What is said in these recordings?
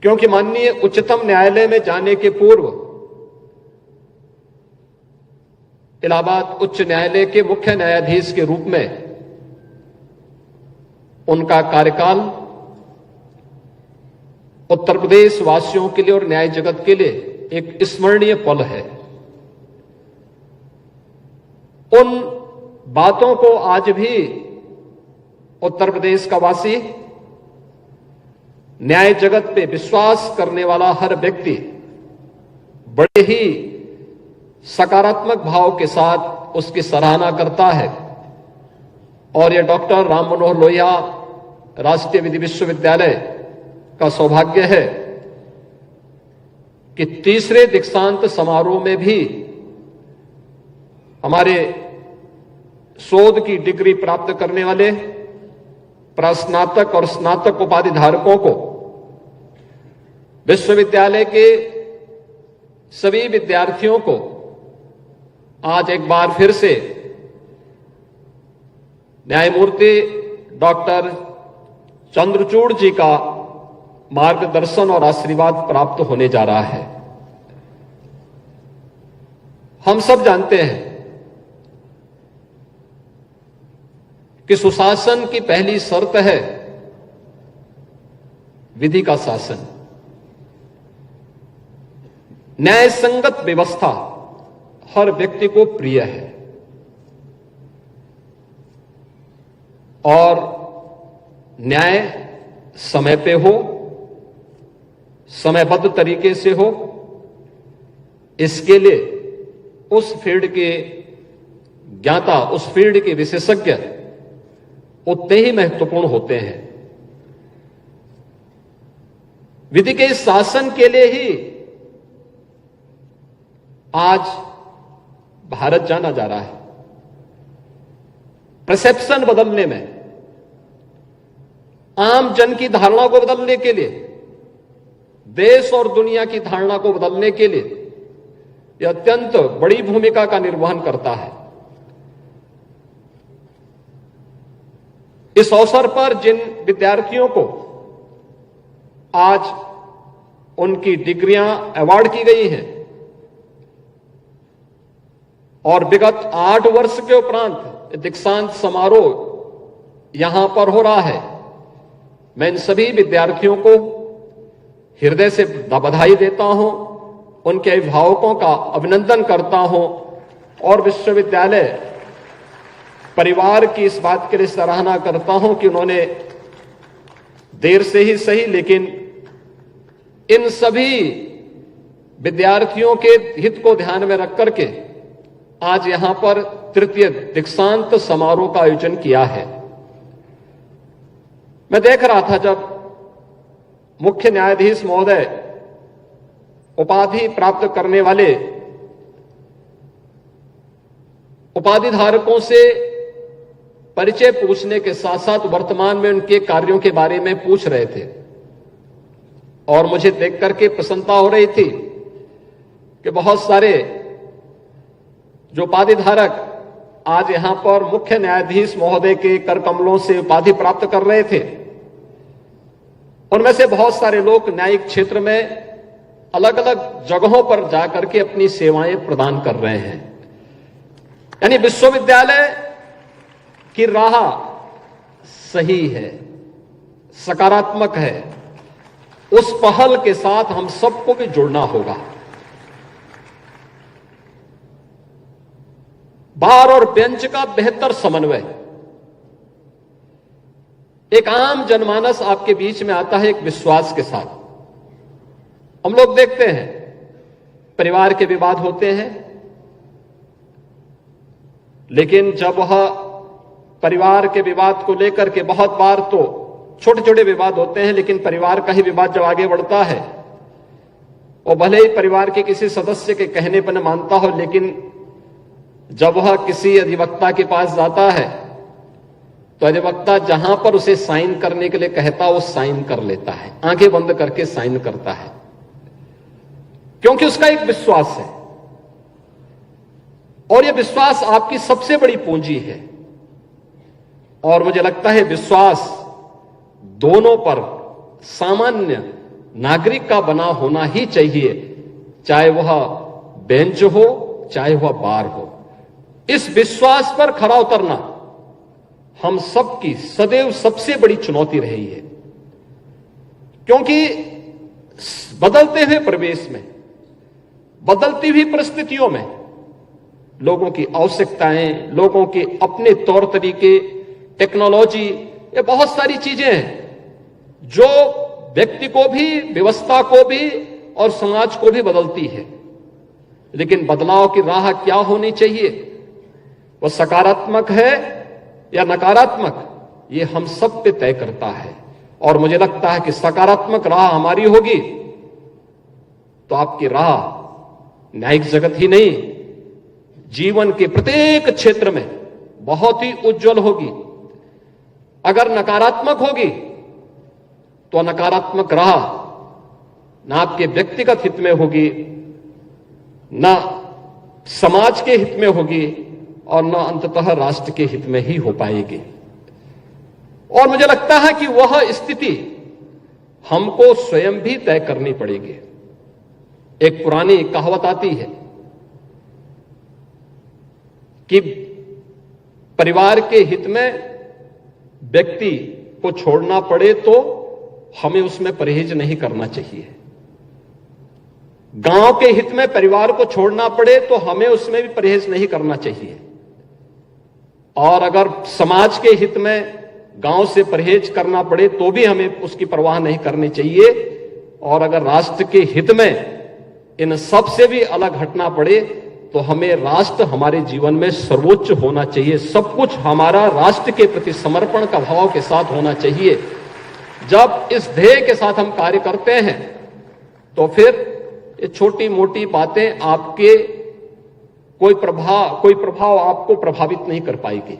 क्योंकि माननीय उच्चतम न्यायालय में जाने के पूर्व इलाहाबाद उच्च न्यायालय के मुख्य न्यायाधीश के रूप में उनका कार्यकाल उत्तर प्रदेश वासियों के लिए और न्याय जगत के लिए एक स्मरणीय पल है। उन बातों को आज भी उत्तर प्रदेश का वासी, न्याय जगत पे विश्वास करने वाला हर व्यक्ति बड़े ही सकारात्मक भाव के साथ उसकी सराहना करता है। और यह डॉक्टर राम मनोहर लोहिया राष्ट्रीय विधि विश्वविद्यालय का सौभाग्य है कि तीसरे दीक्षांत समारोह में भी हमारे शोध की डिग्री प्राप्त करने वाले प्रस्नातक और स्नातक उपाधि धारकों को विश्वविद्यालय के सभी विद्यार्थियों को आज एक बार फिर से न्यायमूर्ति डॉक्टर चंद्रचूड़ जी का मार्गदर्शन और आशीर्वाद प्राप्त होने जा रहा है। हम सब जानते हैं कि सुशासन की पहली शर्त है विधि का शासन। न्याय संगत व्यवस्था हर व्यक्ति को प्रिय है और न्याय समय पे हो, समयबद्ध तरीके से हो, इसके लिए उस फील्ड के ज्ञाता, उस फील्ड के विशेषज्ञ उतने ही महत्वपूर्ण होते हैं। विधि के इस शासन के लिए ही आज भारत जाना जा रहा है। परसेप्शन बदलने में, आम जन की धारणा को बदलने के लिए, देश और दुनिया की धारणा को बदलने के लिए यह अत्यंत बड़ी भूमिका का निर्वहन करता है। इस अवसर पर जिन विद्यार्थियों को आज उनकी डिग्रियां अवार्ड की गई हैं और विगत 8 वर्ष के उपरांत दीक्षांत समारोह यहां पर हो रहा है, मैं इन सभी विद्यार्थियों को हृदय से बधाई देता हूं, उनके अभिभावकों का अभिनंदन करता हूं और विश्वविद्यालय परिवार की इस बात के लिए सराहना करता हूं कि उन्होंने देर से ही सही लेकिन इन सभी विद्यार्थियों के हित को ध्यान में रख करके आज यहां पर तृतीय दीक्षांत समारोह का आयोजन किया है। मैं देख रहा था जब मुख्य न्यायाधीश महोदय उपाधि प्राप्त करने वाले उपाधि धारकों से परिचय पूछने के साथ साथ वर्तमान में उनके कार्यों के बारे में पूछ रहे थे और मुझे देख करके प्रसन्नता हो रही थी कि बहुत सारे जो उपाधि धारक आज यहां पर मुख्य न्यायाधीश महोदय के कर कमलों से उपाधि प्राप्त कर रहे थे, उनमें से बहुत सारे लोग न्यायिक क्षेत्र में अलग अलग जगहों पर जाकर के अपनी सेवाएं प्रदान कर रहे हैं। यानी विश्वविद्यालय की राह सही है, सकारात्मक है, उस पहल के साथ हम सबको भी जुड़ना होगा। बार और बेंच का बेहतर समन्वय, एक आम जनमानस आपके बीच में आता है एक विश्वास के साथ। हम लोग देखते हैं परिवार के विवाद होते हैं, लेकिन जब वह परिवार के विवाद को लेकर के बहुत बार तो छोटे छोटे विवाद होते हैं, लेकिन परिवार का ही विवाद जब आगे बढ़ता है और भले ही परिवार के किसी सदस्य के कहने पर न मानता हो, लेकिन जब वह किसी अधिवक्ता के पास जाता है तो अधिवक्ता जहां पर उसे साइन करने के लिए कहता वो साइन कर लेता है, आंखें बंद करके साइन करता है, क्योंकि उसका एक विश्वास है और यह विश्वास आपकी सबसे बड़ी पूंजी है। और मुझे लगता है विश्वास दोनों पर सामान्य नागरिक का बना होना ही चाहिए, चाहे वह बेंच हो चाहे वह बार हो। इस विश्वास पर खरा उतरना हम सबकी सदैव सबसे बड़ी चुनौती रही है, क्योंकि बदलते हुए परिवेश में, बदलती हुई परिस्थितियों में लोगों की आवश्यकताएं, लोगों के अपने तौर तरीके, टेक्नोलॉजी, ये बहुत सारी चीजें हैं जो व्यक्ति को भी, व्यवस्था को भी और समाज को भी बदलती है। लेकिन बदलाव की राह क्या होनी चाहिए, वह सकारात्मक है या नकारात्मक, ये हम सब पे तय करता है। और मुझे लगता है कि सकारात्मक राह हमारी होगी तो आपकी राह न्यायिक जगत ही नहीं, जीवन के प्रत्येक क्षेत्र में बहुत ही उज्जवल होगी। अगर नकारात्मक होगी तो नकारात्मक राह न आपके व्यक्तिगत हित में होगी, न समाज के हित में होगी और न अंततः राष्ट्र के हित में ही हो पाएगी। और मुझे लगता है कि वह स्थिति हमको स्वयं भी तय करनी पड़ेगी। एक पुरानी कहावत आती है कि परिवार के हित में व्यक्ति को छोड़ना पड़े तो हमें उसमें परहेज नहीं करना चाहिए, गांव के हित में परिवार को छोड़ना पड़े तो हमें उसमें भी परहेज नहीं करना चाहिए, और अगर समाज के हित में गांव से परहेज करना पड़े तो भी हमें उसकी परवाह नहीं करनी चाहिए, और अगर राष्ट्र के हित में इन सब से भी अलग हटना पड़े तो हमें राष्ट्र हमारे जीवन में सर्वोच्च होना चाहिए। सब कुछ हमारा राष्ट्र के प्रति समर्पण का भाव के साथ होना चाहिए। जब इस ध्येय के साथ हम कार्य करते हैं तो फिर ये छोटी मोटी बातें आपके कोई प्रभाव आपको प्रभावित नहीं कर पाएगी।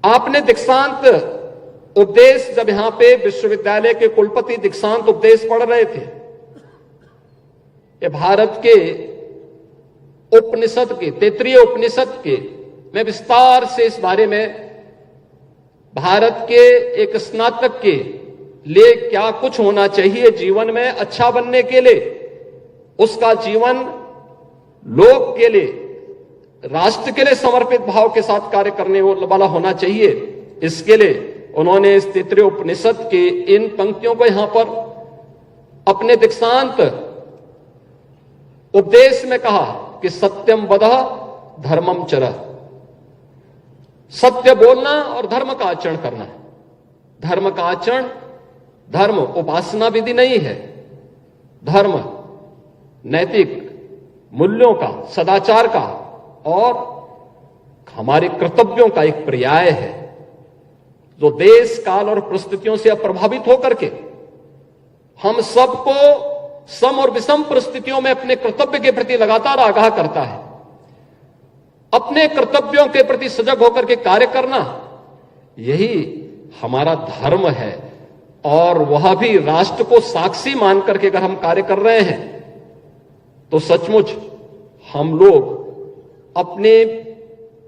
आपने दीक्षांत उपदेश, जब यहां पे विश्वविद्यालय के कुलपति दीक्षांत उपदेश पढ़ रहे थे, ये भारत के उपनिषद के, तैत्तिरीय उपनिषद के, मैं विस्तार से इस बारे में भारत के एक स्नातक के लिए क्या कुछ होना चाहिए जीवन में अच्छा बनने के लिए, उसका जीवन लोक के लिए, राष्ट्र के लिए समर्पित भाव के साथ कार्य करने वाला होना चाहिए, इसके लिए उन्होंने इस तैत्तिरीय उपनिषद के इन पंक्तियों को यहां पर अपने दीक्षांत उपदेश में कहा कि सत्यम वदः धर्मम चरः, सत्य बोलना और धर्म का आचरण करना। धर्म का आचरण, धर्म उपासना विधि नहीं है, धर्म नैतिक मूल्यों का, सदाचार का और हमारे कर्तव्यों का एक पर्याय है, जो देश काल और परिस्थितियों से प्रभावित होकर के हम सबको सम और विषम परिस्थितियों में अपने कर्तव्य के प्रति लगातार आगाह करता है। अपने कर्तव्यों के प्रति सजग होकर के कार्य करना, यही हमारा धर्म है। और वह भी राष्ट्र को साक्षी मान करके अगर हम कार्य कर रहे हैं तो सचमुच हम लोग अपने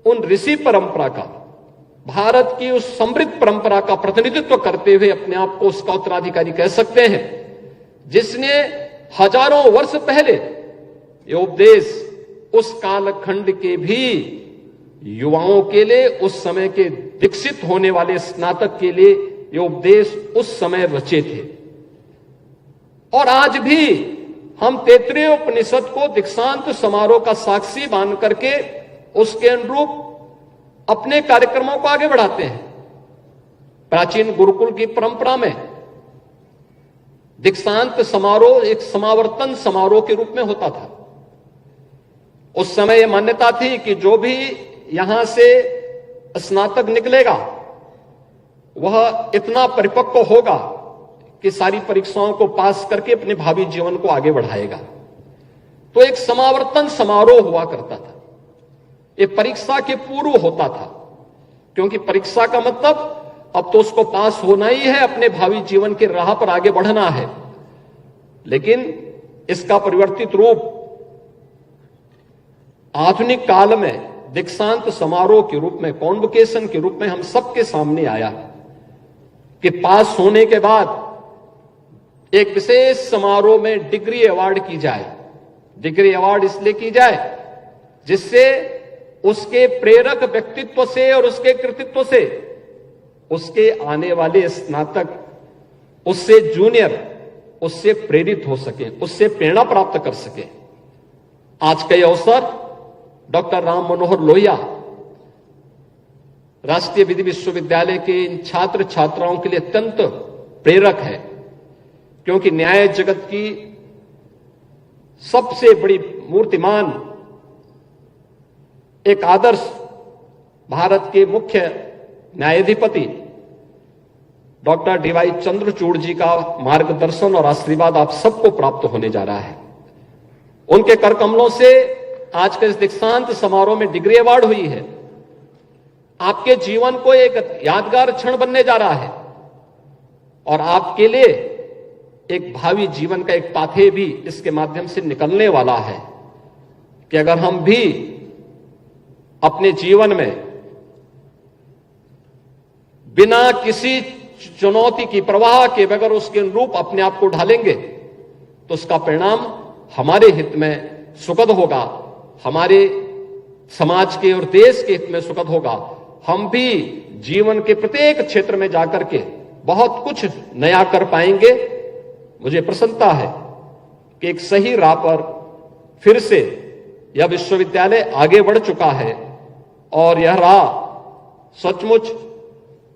उन ऋषि परंपरा का, भारत की उस समृद्ध परंपरा का प्रतिनिधित्व करते हुए अपने आप को उसका उत्तराधिकारी कह सकते हैं, जिसने हजारों वर्ष पहले ये उपदेश उस कालखंड के भी युवाओं के लिए, उस समय के विकसित होने वाले स्नातक के लिए ये उपदेश उस समय रचे थे। और आज भी हम तैत्तिरीय उपनिषद को दीक्षांत समारोह का साक्षी मान करके उसके अनुरूप अपने कार्यक्रमों को आगे बढ़ाते हैं। प्राचीन गुरुकुल की परंपरा में दीक्षांत समारोह एक समावर्तन समारोह के रूप में होता था। उस समय यह मान्यता थी कि जो भी यहां से स्नातक निकलेगा वह इतना परिपक्व होगा कि सारी परीक्षाओं को पास करके अपने भावी जीवन को आगे बढ़ाएगा। तो एक समावर्तन समारोह हुआ करता था। ये परीक्षा के पूर्व होता था, क्योंकि परीक्षा का मतलब अब तो उसको पास होना ही है, अपने भावी जीवन के राह पर आगे बढ़ना है। लेकिन इसका परिवर्तित रूप आधुनिक काल में दीक्षांत समारोह के रूप में, कॉन्वोकेशन के रूप में हम सबके सामने आया कि पास होने के बाद एक विशेष समारोह में डिग्री अवार्ड की जाए। डिग्री अवार्ड इसलिए की जाए जिससे उसके प्रेरक व्यक्तित्व से और उसके कृतित्व से उसके आने वाले स्नातक, उससे जूनियर, उससे प्रेरित हो सके, उससे प्रेरणा प्राप्त कर सके। आज का यह अवसर डॉक्टर राम मनोहर लोहिया राष्ट्रीय विधि विश्वविद्यालय के इन छात्र छात्राओं के लिए अत्यंत प्रेरक है, क्योंकि न्याय जगत की सबसे बड़ी मूर्तिमान, एक आदर्श भारत के मुख्य न्यायाधिपति डॉक्टर डीवाई चंद्रचूड़ जी का मार्गदर्शन और आशीर्वाद आप सबको प्राप्त होने जा रहा है। उनके कर कमलों से आज के इस दीक्षांत समारोह में डिग्री अवार्ड हुई है। आपके जीवन को एक यादगार क्षण बनने जा रहा है और आपके लिए एक भावी जीवन का एक पाथे भी इसके माध्यम से निकलने वाला है कि अगर हम भी अपने जीवन में बिना किसी चुनौती की परवाह के बगैर उसके अनुरूप अपने आप को ढालेंगे तो उसका परिणाम हमारे हित में सुखद होगा, हमारे समाज के और देश के हित में सुखद होगा। हम भी जीवन के प्रत्येक क्षेत्र में जाकर के बहुत कुछ नया कर पाएंगे। मुझे प्रसन्नता है कि एक सही राह पर फिर से यह विश्वविद्यालय आगे बढ़ चुका है और यह राह सचमुच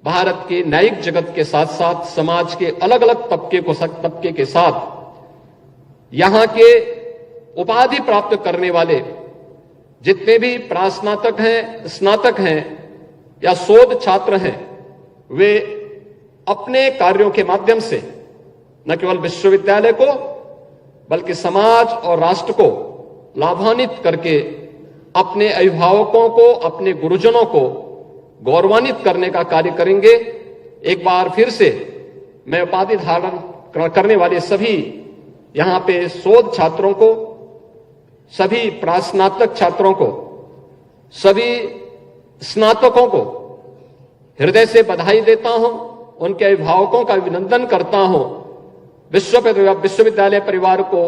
भारत के न्यायिक जगत के साथ साथ समाज के अलग अलग तबके के साथ यहां के उपाधि प्राप्त करने वाले जितने भी प्रास्नातक हैं, स्नातक हैं या शोध छात्र हैं, वे अपने कार्यों के माध्यम से न केवल विश्वविद्यालय को बल्कि समाज और राष्ट्र को लाभान्वित करके अपने अभिभावकों को, अपने गुरुजनों को गौरवान्वित करने का कार्य करेंगे। एक बार फिर से मैं उपाधि धारण करने वाले सभी यहां पे शोध छात्रों को, सभी प्रास्नातक छात्रों को, सभी स्नातकों को हृदय से बधाई देता हूं, उनके अभिभावकों का अभिनंदन करता हूं, विश्वविद्यालय परिवार को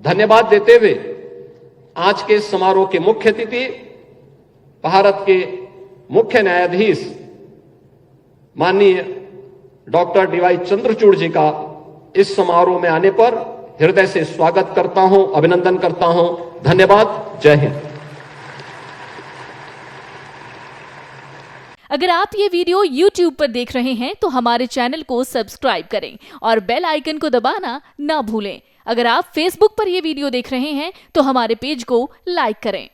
धन्यवाद देते हुए आज के समारोह के मुख्य अतिथि भारत के मुख्य न्यायाधीश माननीय डॉक्टर डीवाई चंद्रचूड़ जी का इस समारोह में आने पर हृदय से स्वागत करता हूं, अभिनंदन करता हूं। धन्यवाद। जय हिंद। अगर आप ये वीडियो YouTube पर देख रहे हैं तो हमारे चैनल को सब्सक्राइब करें और बेल आइकन को दबाना ना भूलें। अगर आप Facebook पर ये वीडियो देख रहे हैं तो हमारे पेज को लाइक करें।